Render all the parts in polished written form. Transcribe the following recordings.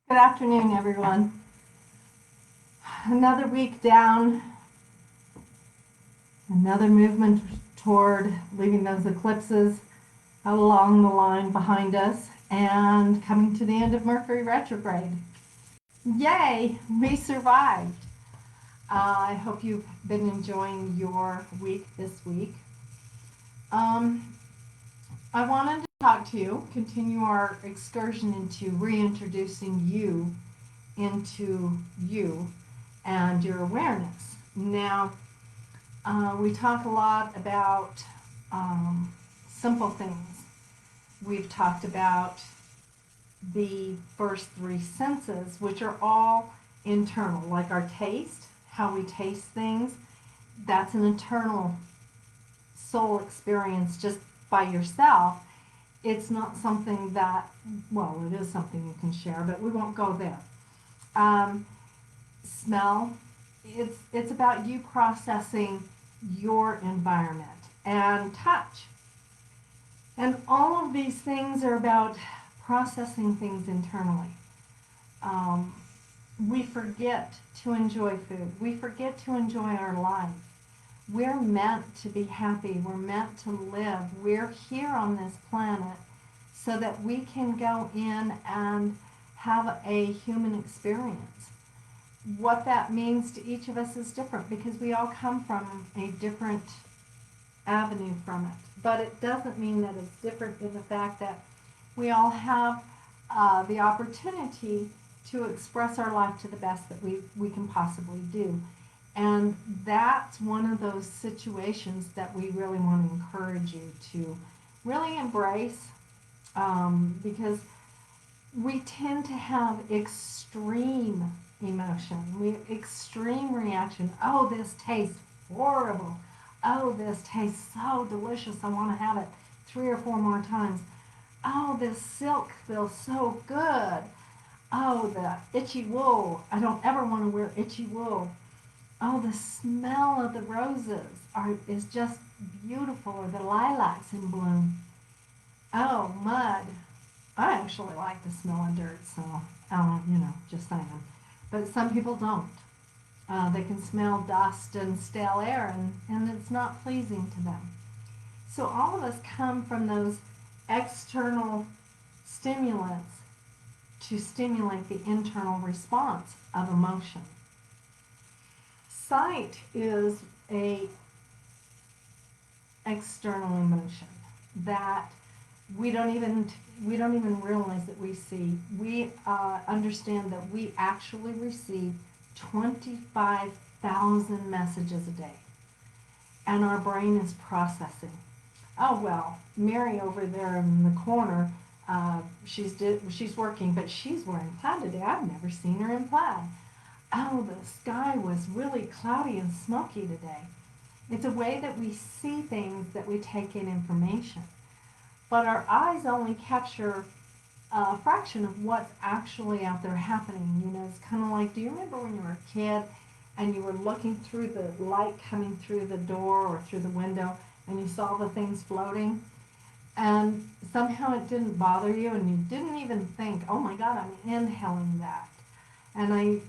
Good afternoon, everyone. Another week down, another movement toward leaving those eclipses along the line behind us and coming to the end of Mercury retrograde. Yay, we survived. I hope you've been enjoying your week this week. Um, I wanted to talk to you, continue our excursion into reintroducing you into you and your awareness. Now, we talk a lot about simple things. We've talked about the first three senses, which are all internal, like our taste, how we taste things. That's an internal soul experience just by yourself. It's not something that, well, it is something you can share, but we won't go there. Um, Smell, it's about you processing your environment. And touch, and all of these things are about processing things internally. um, we forget to enjoy food, we forget to enjoy our life. We're meant to be happy, we're meant to live, we're here on this planet so that we can go in and have a human experience. What that means to each of us is different because we all come from a different avenue from it. But it doesn't mean that it's different in the fact that we all have the opportunity to express our life to the best that we can possibly do. And that's one of those situations that we really want to encourage you to really embrace, because we tend to have extreme emotion, extreme reaction. Oh, this tastes horrible. Oh, this tastes so delicious. I want to have it 3 or 4 more times. Oh, this silk feels so good. Oh, the itchy wool. I don't ever want to wear itchy wool. Oh, the smell of the roses is just beautiful, or the lilacs in bloom. Oh, mud. I actually like the smell of dirt, so, just saying. But some people don't. They can smell dust and stale air, and it's not pleasing to them. So all of us come from those external stimulants to stimulate the internal response of emotion. Sight is a external emotion that we don't even realize that we see. We understand that we actually receive 25,000 messages a day, and our brain is processing. Oh well, Mary over there in the corner, she's working, but she's wearing plaid today. I've never seen her in plaid. Oh, the sky was really cloudy and smoky today. It's a way that we see things, that we take in information. But our eyes only capture a fraction of what's actually out there happening. It's kind of like, do you remember when you were a kid and you were looking through the light coming through the door or through the window and you saw the things floating? And somehow it didn't bother you and you didn't even think, oh my God, I'm inhaling that. And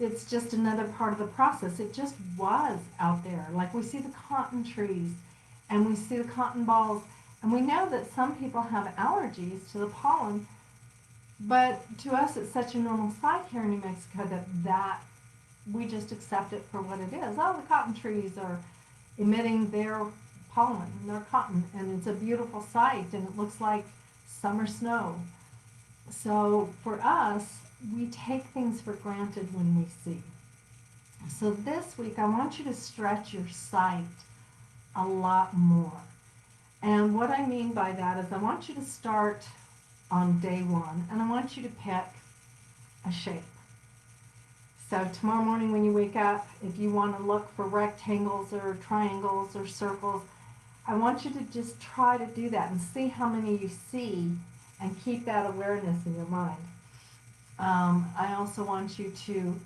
it's just another part of the process. It just was out there. Like we see the cotton trees and we see the cotton balls, and we know that some people have allergies to the pollen, but to us it's such a normal sight here in New Mexico that we just accept it for what it is. Oh, the cotton trees are emitting their pollen, their cotton, and it's a beautiful sight, and it looks like summer snow. So for us, we take things for granted when we see. So this week, I want you to stretch your sight a lot more. And what I mean by that is I want you to start on day one, and I want you to pick a shape. So tomorrow morning when you wake up, if you want to look for rectangles or triangles or circles, I want you to just try to do that and see how many you see and keep that awareness in your mind. I also want you to,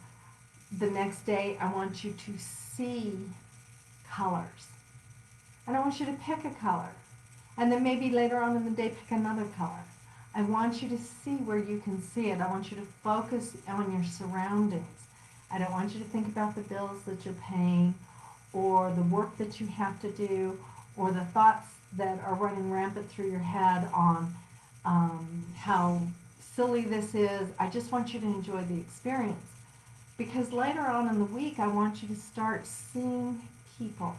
the next day, I want you to see colors. And I want you to pick a color. And then maybe later on in the day, pick another color. I want you to see where you can see it. I want you to focus on your surroundings. I don't want you to think about the bills that you're paying or the work that you have to do or the thoughts that are running rampant through your head on how silly this is. I just want you to enjoy the experience. Because later on in the week, I want you to start seeing people.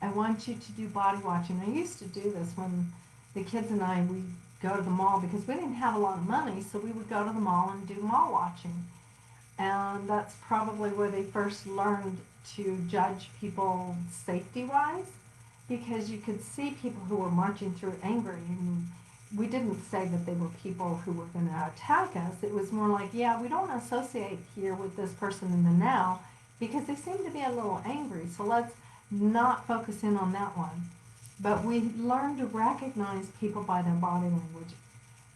I want you to do body watching. I used to do this when the kids and I, we go to the mall because we didn't have a lot of money, so we would go to the mall and do mall watching. And that's probably where they first learned to judge people safety-wise, because you could see people who were marching through angry, and we didn't say that they were people who were going to attack us. It was more like, yeah, we don't associate here with this person in the now because they seem to be a little angry, so let's not focus in on that one. But we learn to recognize people by their body language.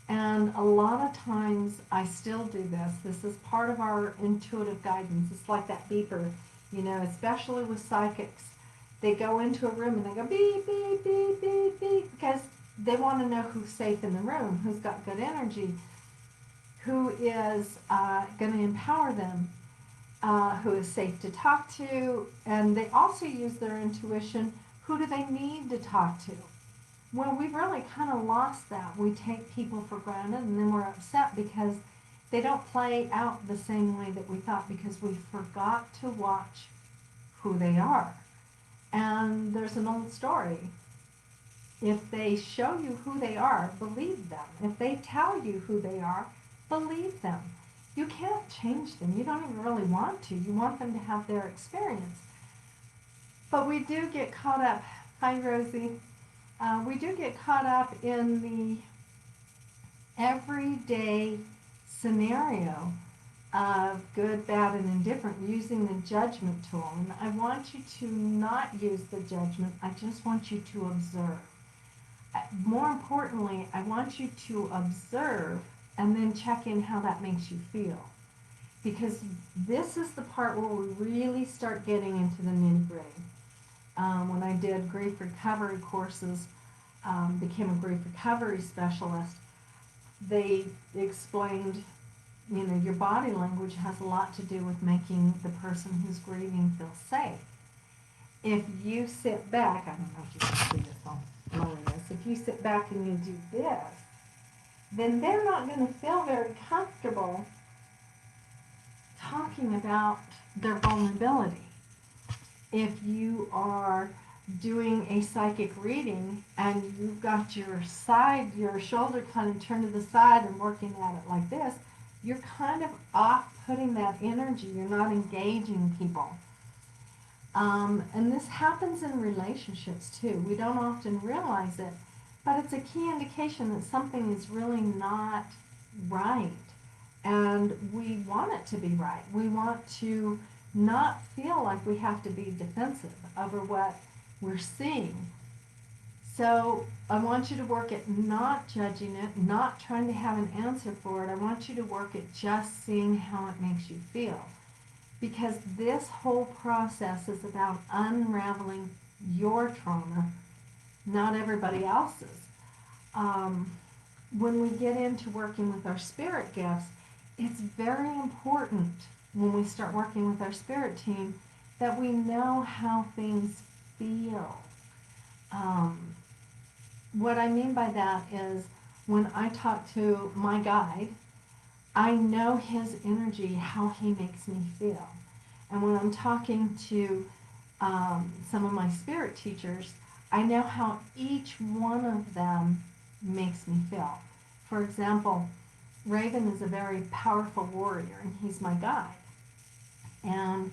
And a lot of times I still do this. This is part of our intuitive guidance. It's like that beeper, especially with psychics. They go into a room and they go beep, beep, beep, beep, beep, because they want to know who's safe in the room, who's got good energy, who is going to empower them, who is safe to talk to, and they also use their intuition. Who do they need to talk to? Well, we've really kind of lost that. We take people for granted, and then we're upset because they don't play out the same way that we thought because we forgot to watch who they are. And there's an old story. If they show you who they are, believe them. If they tell you who they are, believe them. You can't change them. You don't even really want to. You want them to have their experience. But we do get caught up. Hi, Rosie. We do get caught up in the everyday scenario of good, bad, and indifferent using the judgment tool. And I want you to not use the judgment. I just want you to observe. More importantly, I want you to observe and then check in how that makes you feel. Because this is the part where we really start getting into the nitty-gritty. When I did grief recovery courses, became a grief recovery specialist, they explained, your body language has a lot to do with making the person who's grieving feel safe. If you sit back, I don't know if you can see this on lower this, if you sit back and you do this, then they're not going to feel very comfortable talking about their vulnerability. If you are doing a psychic reading and you've got your shoulder kind of turned to the side and working at it like this, you're kind of off-putting that energy. You're not engaging people. And this happens in relationships too. We don't often realize it, but it's a key indication that something is really not right. And we want it to be right. We want to not feel like we have to be defensive over what we're seeing. So I want you to work at not judging it, not trying to have an answer for it. I want you to work at just seeing how it makes you feel. Because this whole process is about unraveling your trauma, not everybody else's. When we get into working with our spirit gifts, it's very important when we start working with our spirit team that we know how things feel. What I mean by that is when I talk to my guide, I know his energy, how he makes me feel. And when I'm talking to some of my spirit teachers, I know how each one of them makes me feel. For example, Raven is a very powerful warrior, and he's my guide. And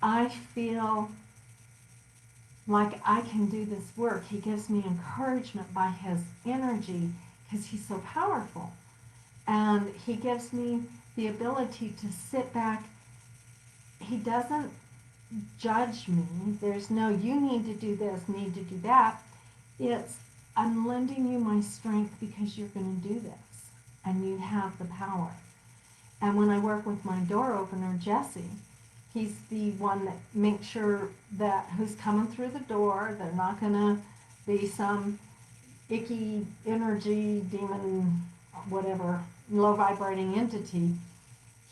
I feel like I can do this work. He gives me encouragement by his energy because he's so powerful. And he gives me the ability to sit back. He doesn't judge me. There's no, you need to do this, need to do that. It's, I'm lending you my strength because you're going to do this. And you have the power. And when I work with my door opener, Jesse, he's the one that makes sure that who's coming through the door, they're not going to be some icky energy, demon, whatever, low vibrating entity,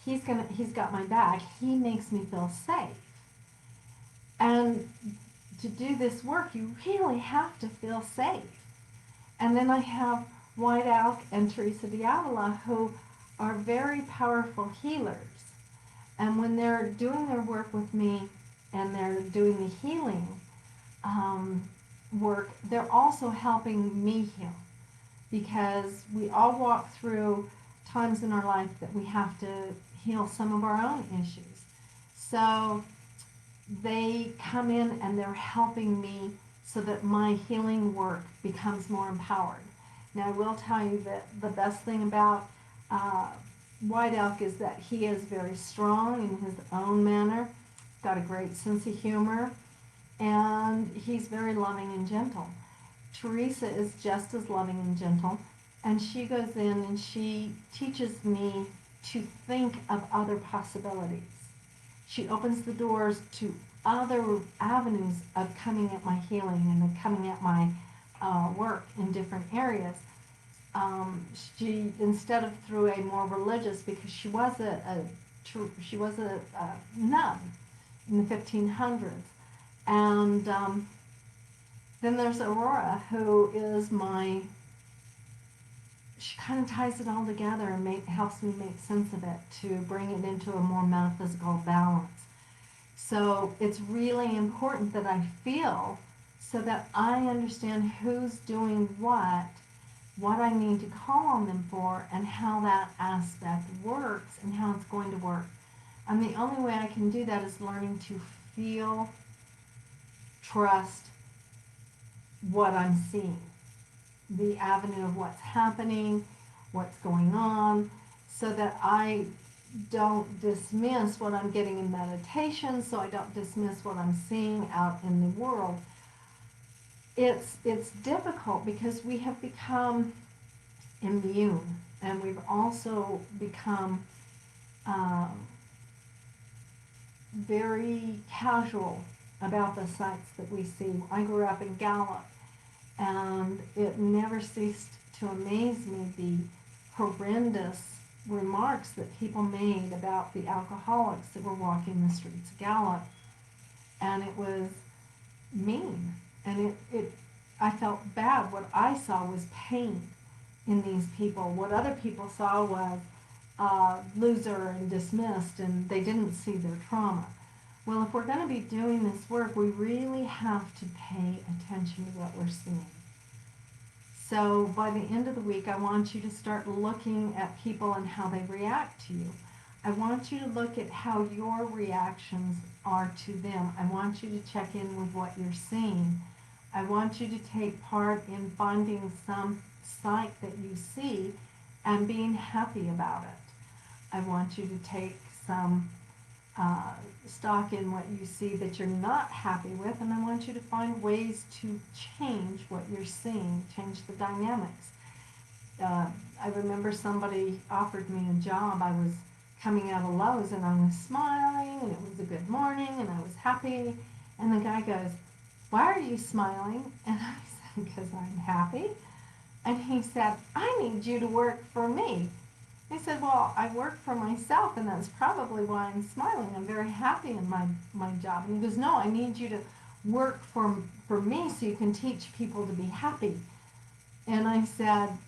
he's got my back. He makes me feel safe. And to do this work, you really have to feel safe. And then I have White Elk and Teresa de Avila, who are very powerful healers. And when they're doing their work with me and they're doing the healing work, they're also helping me heal. Because we all walk through times in our life that we have to heal some of our own issues. So they come in and they're helping me so that my healing work becomes more empowered. Now, I will tell you that the best thing about White Elk is that he is very strong in his own manner, got a great sense of humor, and he's very loving and gentle. Teresa is just as loving and gentle, and she goes in and she teaches me to think of other possibilities. She opens the doors to other avenues of coming at my healing and coming at my work in different areas. She, instead of through a more religious, because she was a nun in the 1500s, and then there's Aurora, who is she kind of ties it all together and helps me make sense of it to bring it into a more metaphysical balance. So it's really important that I feel so that I understand who's doing what I need to call on them for, and how that aspect works and how it's going to work. And the only way I can do that is learning to feel, trust what I'm seeing, the avenue of what's happening, what's going on, so that I don't dismiss what I'm getting in meditation, so I don't dismiss what I'm seeing out in the world. It's difficult because we have become immune, and we've also become very casual about the sights that we see. I grew up in Gallup, and it never ceased to amaze me the horrendous remarks that people made about the alcoholics that were walking the streets of Gallup. And it was mean. And I felt bad. What I saw was pain in these people. What other people saw was loser and dismissed, and they didn't see their trauma. Well, if we're going to be doing this work, we really have to pay attention to what we're seeing. So by the end of the week, I want you to start looking at people and how they react to you. I want you to look at how your reactions are to them. I want you to check in with what you're seeing. I want you to take part in finding some sight that you see and being happy about it. I want you to take some stock in what you see that you're not happy with, and I want you to find ways to change what you're seeing, change the dynamics. I remember somebody offered me a job. I was coming out of Lowe's and I was smiling and it was a good morning and I was happy, and the guy goes, "Why are you smiling?" And I said, "Because I'm happy." And he said, "I need you to work for me." I said, "Well, I work for myself, and that's probably why I'm smiling. I'm very happy in my job." And he goes, "No, I need you to work for me so you can teach people to be happy." And I said,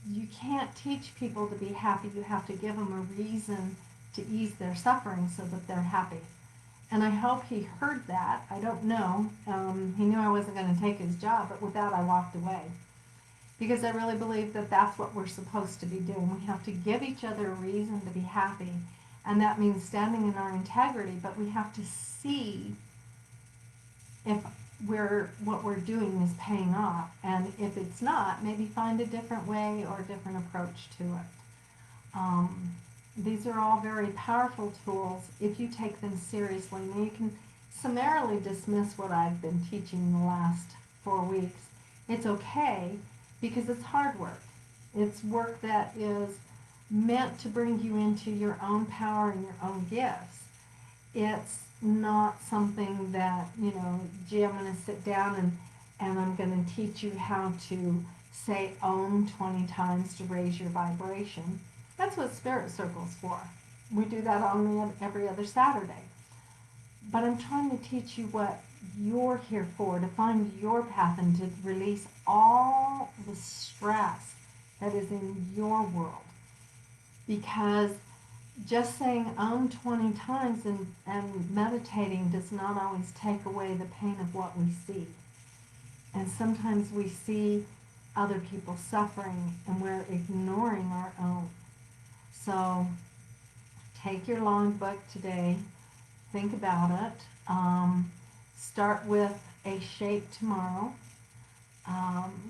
"You can't teach people to be happy. You have to give them a reason to ease their suffering so that they're happy." And I hope he heard that. I don't know. He knew I wasn't going to take his job, but with that I walked away. Because I really believe that that's what we're supposed to be doing. We have to give each other a reason to be happy. And that means standing in our integrity, but we have to see if what we're doing is paying off. And if it's not, maybe find a different way or a different approach to it. These are all very powerful tools if you take them seriously. Now you can summarily dismiss what I've been teaching the last 4 weeks. It's okay, because it's hard work. It's work that is meant to bring you into your own power and your own gifts. It's not something that, gee, I'm going to sit down and I'm going to teach you how to say Om 20 times to raise your vibration. That's what Spirit Circle's for. We do that on every other Saturday. But I'm trying to teach you what you're here for, to find your path and to release all the stress that is in your world. Because just saying Om 20 times and meditating does not always take away the pain of what we see. And sometimes we see other people suffering and we're ignoring our own. So take your logbook today, think about it. Start with a shape tomorrow.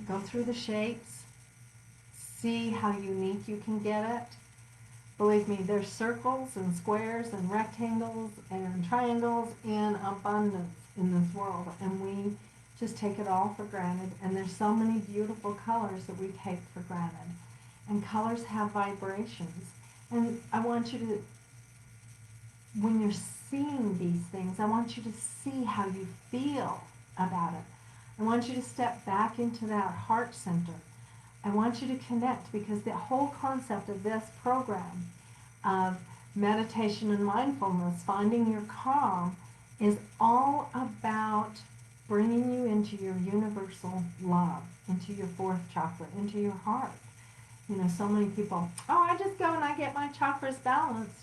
Go through the shapes, see how unique you can get it. Believe me, there's circles and squares and rectangles and triangles in abundance in this world, and we just take it all for granted. And there's so many beautiful colors that we take for granted. And colors have vibrations. And I want you to, when you're seeing these things, I want you to see how you feel about it. I want you to step back into that heart center. I want you to connect, because the whole concept of this program of meditation and mindfulness, finding your calm, is all about bringing you into your universal love, into your fourth chakra, into your heart. You know, so many people, I just go and I get my chakras balanced.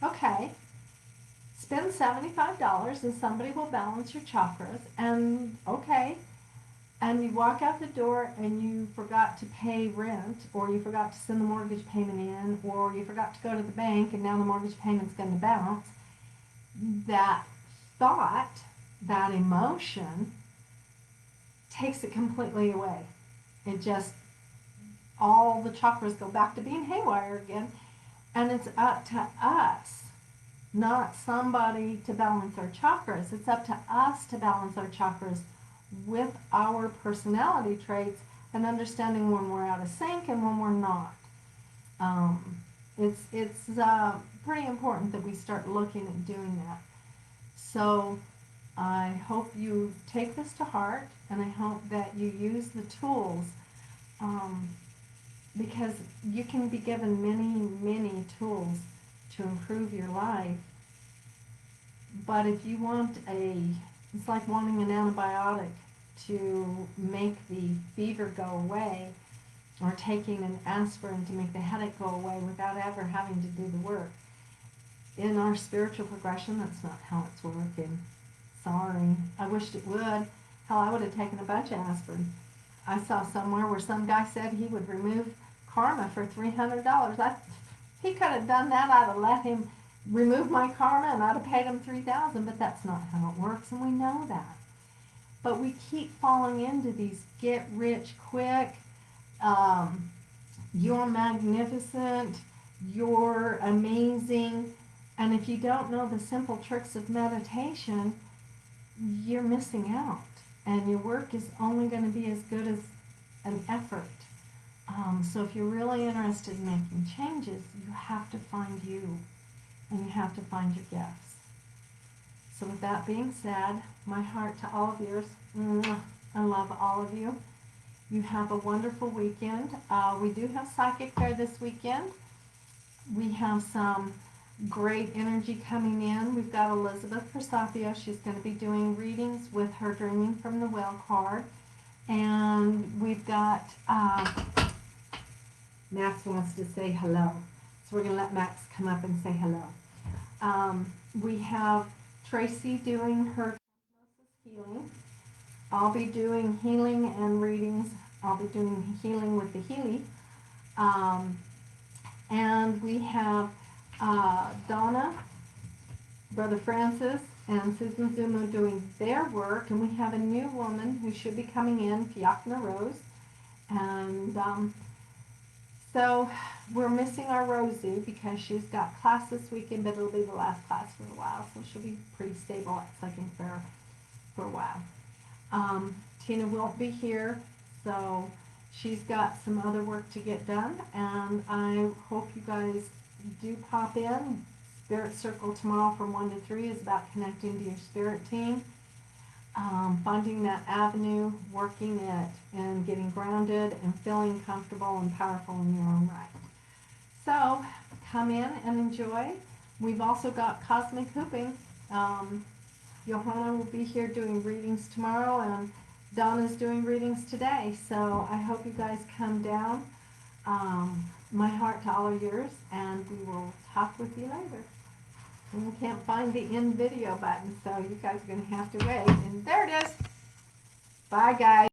Okay. Spend $75 and somebody will balance your chakras, and okay. And you walk out the door and you forgot to pay rent, or you forgot to send the mortgage payment in, or you forgot to go to the bank and now the mortgage payment's going to bounce. That thought, that emotion, takes it completely away. It just, all the chakras go back to being haywire again. And it's up to us, not somebody, to balance our chakras. It's up to us to balance our chakras with our personality traits, and understanding when we're out of sync and when we're not. It's pretty important that we start looking at doing that. So I hope you take this to heart, and I hope that you use the tools, because you can be given many tools to improve your life. But if you want it's like wanting an antibiotic to make the fever go away, or taking an aspirin to make the headache go away without ever having to do the work. In our spiritual progression, that's not how it's working. Sorry. I wished it would. Hell, I would have taken a bunch of aspirin. I saw somewhere where some guy said he would remove karma for $300. He could have done that. I'd have let him remove my karma and I'd have paid him $3,000, but that's not how it works, and we know that. But we keep falling into these get rich quick, you're magnificent, you're amazing, and if you don't know the simple tricks of meditation, you're missing out, and your work is only going to be as good as an effort. So if you're really interested in making changes, you have to find you, and you have to find your gifts. So with that being said, my heart to all of yours. I love all of you. You have a wonderful weekend. We do have Psychic Fair this weekend. We have some great energy coming in. We've got Elizabeth Persafio. She's going to be doing readings with her Dreaming from the Well card. And we've got Max wants to say hello. So we're going to let Max come up and say hello. We have Tracy doing her healing. I'll be doing healing and readings. I'll be doing healing with the Healy. And we have Donna, Brother Francis, and Susan Zuma doing their work. And we have a new woman who should be coming in, Fiachna Rose. And so we're missing our Rosie because she's got class this weekend, but it'll be the last class for a while. So she'll be pretty stable at Psychic Fair for a while. Tina won't be here, so she's got some other work to get done, and I hope you guys do pop in. Spirit Circle tomorrow from 1 to 3 is about connecting to your spirit team. finding that avenue, working it, and getting grounded and feeling comfortable and powerful in your own right. So come in and enjoy. We've also got Cosmic Hooping. Johanna will be here doing readings tomorrow, and Donna's doing readings today. So I hope you guys come down. My heart to all of yours, and we will talk with you later. And we can't find the end video button, so you guys are going to have to wait. And there it is. Bye, guys.